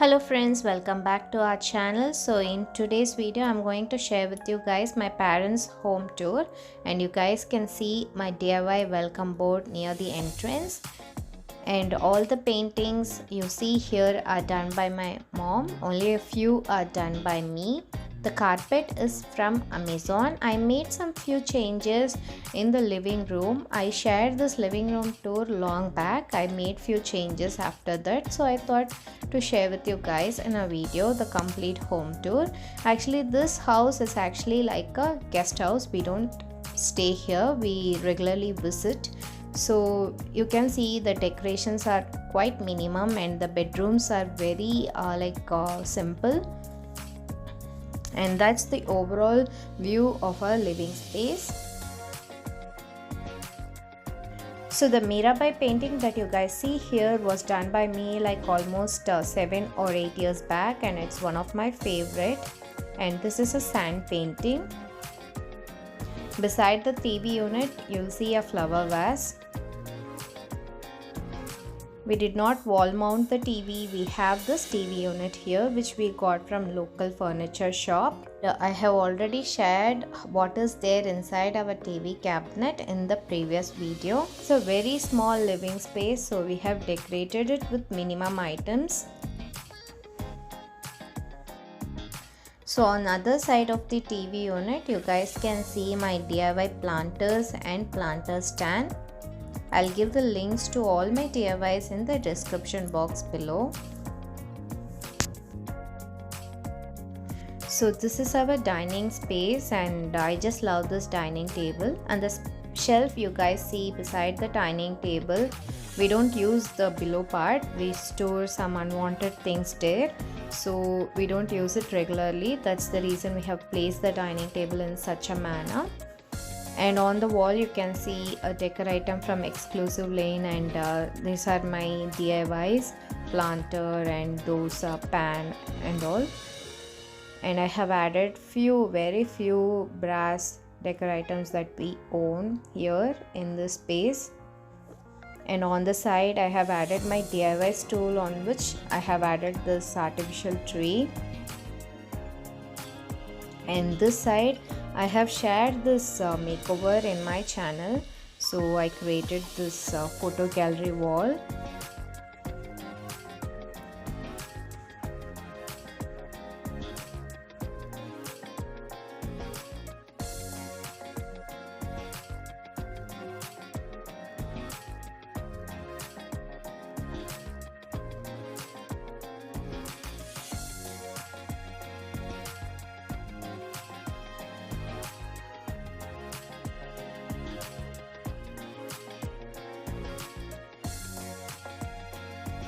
Hello friends, welcome back to our channel. So in today's video I'm going to share with you guys my parents home tour, and you guys can see my DIY welcome board near the entrance, and all the paintings you see here are done by my mom. Only a few are done by me. The carpet is from Amazon. I made some few changes in the living room. I shared this living room tour long back. I made few changes after that, so I thought to share with you guys in a video the complete home tour. Actually, this house is actually like a guest house. We don't stay here, we regularly visit. So you can see the decorations are quite minimum, and the bedrooms are very simple, and that's the overall view of our living space. So the Mirabai painting that you guys see here was done by me like almost 7 or 8 years back, and it's one of my favorite. And this is a sand painting. Beside the TV unit you'll see a flower vase. We did not wall mount the TV. We have this TV unit here which we got from local furniture shop. I have already shared what is there inside our TV cabinet in the previous video. It's a very small living space, so we have decorated it with minimum items. So on other side of the TV unit you guys can see my DIY planters and planter stand. I'll give the links to all my DIYs in the description box below. So this is our dining space, and I just love this dining table. And the shelf you guys see beside the dining table, we don't use the below part. We store some unwanted things there, so we don't use it regularly. That's the reason we have placed the dining table in such a manner. And on the wall you can see a decor item from Exclusive Lane, and these are my DIYs, planter and those pan and all. And I have added very few brass decor items that we own here in this space. And on the side I have added my DIY stool, on which I have added this artificial tree. And this side I have shared this makeover in my channel, so I created this photo gallery wall.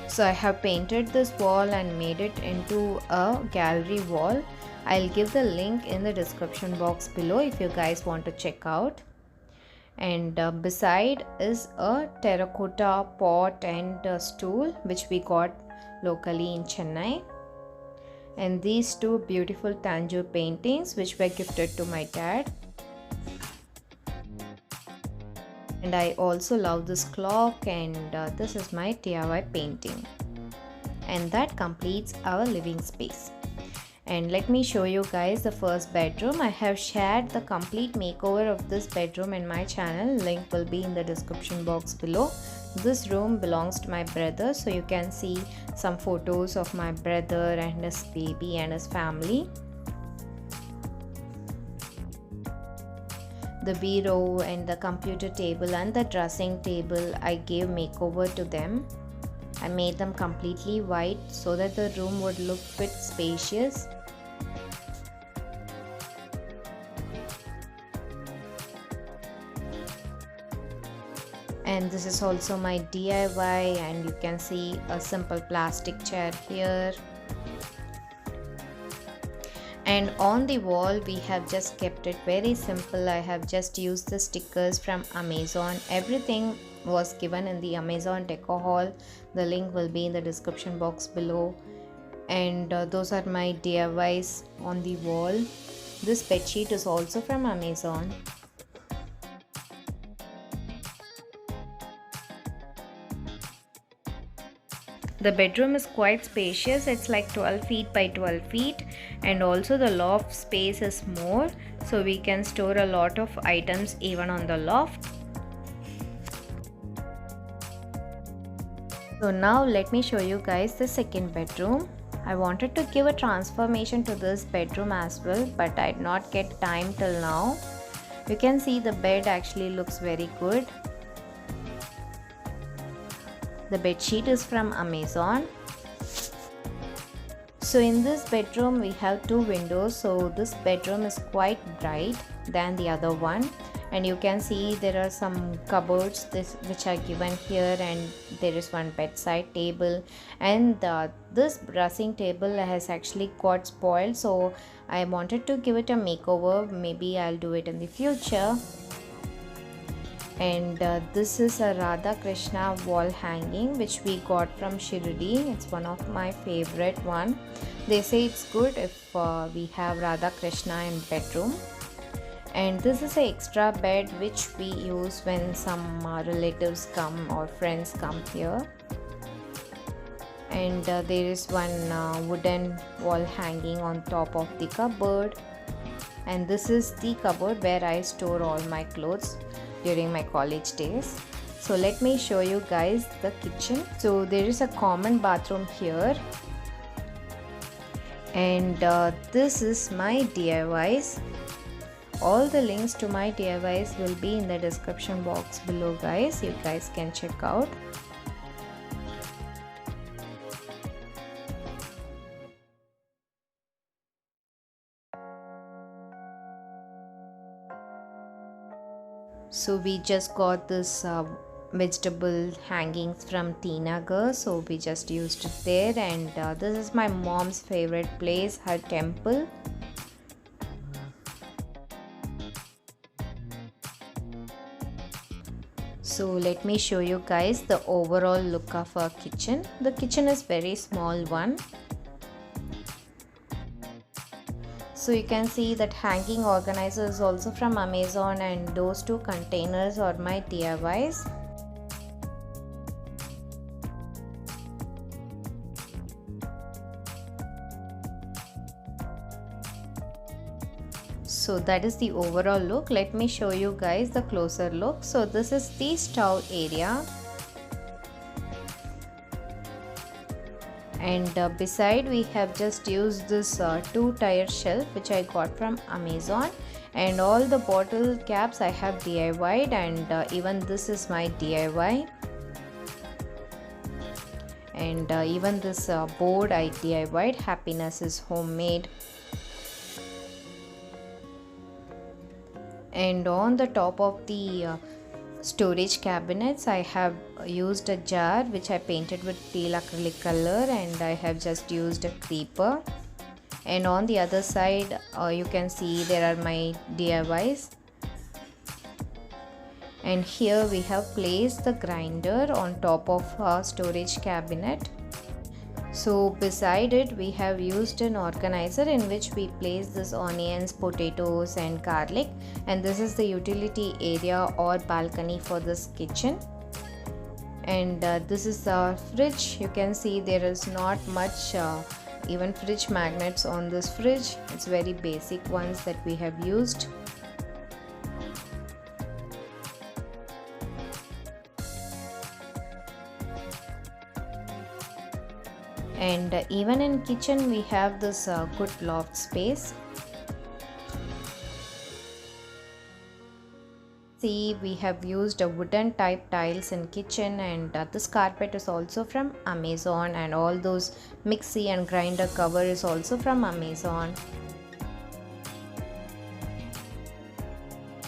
So I have painted this wall and made it into a gallery wall. I'll give the link in the description box below if you guys want to check out. And beside is a terracotta pot and stool which we got locally in Chennai. And these two beautiful Tanjore paintings which were gifted to my dad. And I also love this clock, and this is my DIY painting. And that completes our living space. And let me show you guys the first bedroom. I have shared the complete makeover of this bedroom in my channel. Link will be in the description box below. This room belongs to my brother, so you can see some photos of my brother and his baby and his family. The bureau and the computer table and the dressing table, I gave makeover to them. I made them completely white so that the room would look bit spacious. And this is also my DIY, and you can see a simple plastic chair here. And on the wall we have just kept it very simple. I have just used the stickers from Amazon. Everything was given in the Amazon Decor Haul. The link will be in the description box below. And those are my DIYs on the wall. This bedsheet is also from Amazon. The bedroom is quite spacious. It's like 12 feet by 12 feet, and also the loft space is more, so we can store a lot of items even on the loft. So now let me show you guys the second bedroom. I wanted to give a transformation to this bedroom as well, but I did not get time till now. You can see the bed actually looks very good. The bed sheet is from Amazon. So in this bedroom we have two windows, so this bedroom is quite bright than the other one, and you can see there are some cupboards which are given here, and there is one bedside table, and this dressing table has actually got spoiled, so I wanted to give it a makeover. Maybe I'll do it in the future. And this is a Radha Krishna wall hanging which we got from Shirdi. It's one of my favorite one. They say it's good if we have Radha Krishna in bedroom. And this is an extra bed which we use when some relatives come or friends come here. And there is one wooden wall hanging on top of the cupboard. And this is the cupboard where I store all my clothes during my college days. So let me show you guys the kitchen. So there is a common bathroom here, and this is my DIYs. All the links to my DIYs will be in the description box below, guys. You guys can check out. So we just got this vegetable hangings from Tinagar, so we just used it there. And this is my mom's favorite place, her temple. So let me show you guys the overall look of our kitchen. The kitchen is very small one. So you can see that hanging organizer is also from Amazon, and those two containers are my DIYs. So that is the overall look. Let me show you guys the closer look. So this is the stove area. And beside we have just used this 2-tier shelf which I got from Amazon, and all the bottle caps I have DIY'd, and even this is my DIY, and even this board I DIY'd. Happiness is homemade. And on the top of the storage cabinets I have used a jar which I painted with teal acrylic color, and I have just used a creeper. And on the other side you can see there are my DIYs. And here we have placed the grinder on top of our storage cabinet. So beside it we have used an organizer in which we place this onions, potatoes and garlic, and this is the utility area or balcony for this kitchen. And this is the fridge. You can see there is not much even fridge magnets on this fridge. It's very basic ones that we have used. And even in kitchen we have this good loft space. See, we have used a wooden type tiles in kitchen, and this carpet is also from Amazon, and all those mixie and grinder cover is also from Amazon.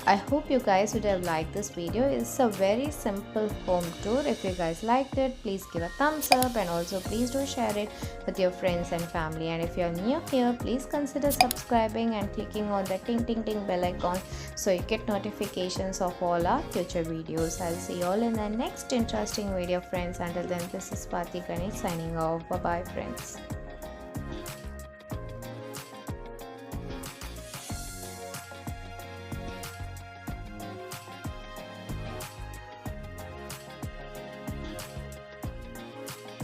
I hope you guys would have liked this video. It's a very simple home tour. If you guys liked it, please give a thumbs up, and also please do share it with your friends and family. And if you're new here, please consider subscribing and clicking on the ting ting ting bell icon so you get notifications of all our future videos. I'll see you all in the next interesting video, friends. Until then, this is Swati Ganesh signing off. Bye bye, friends.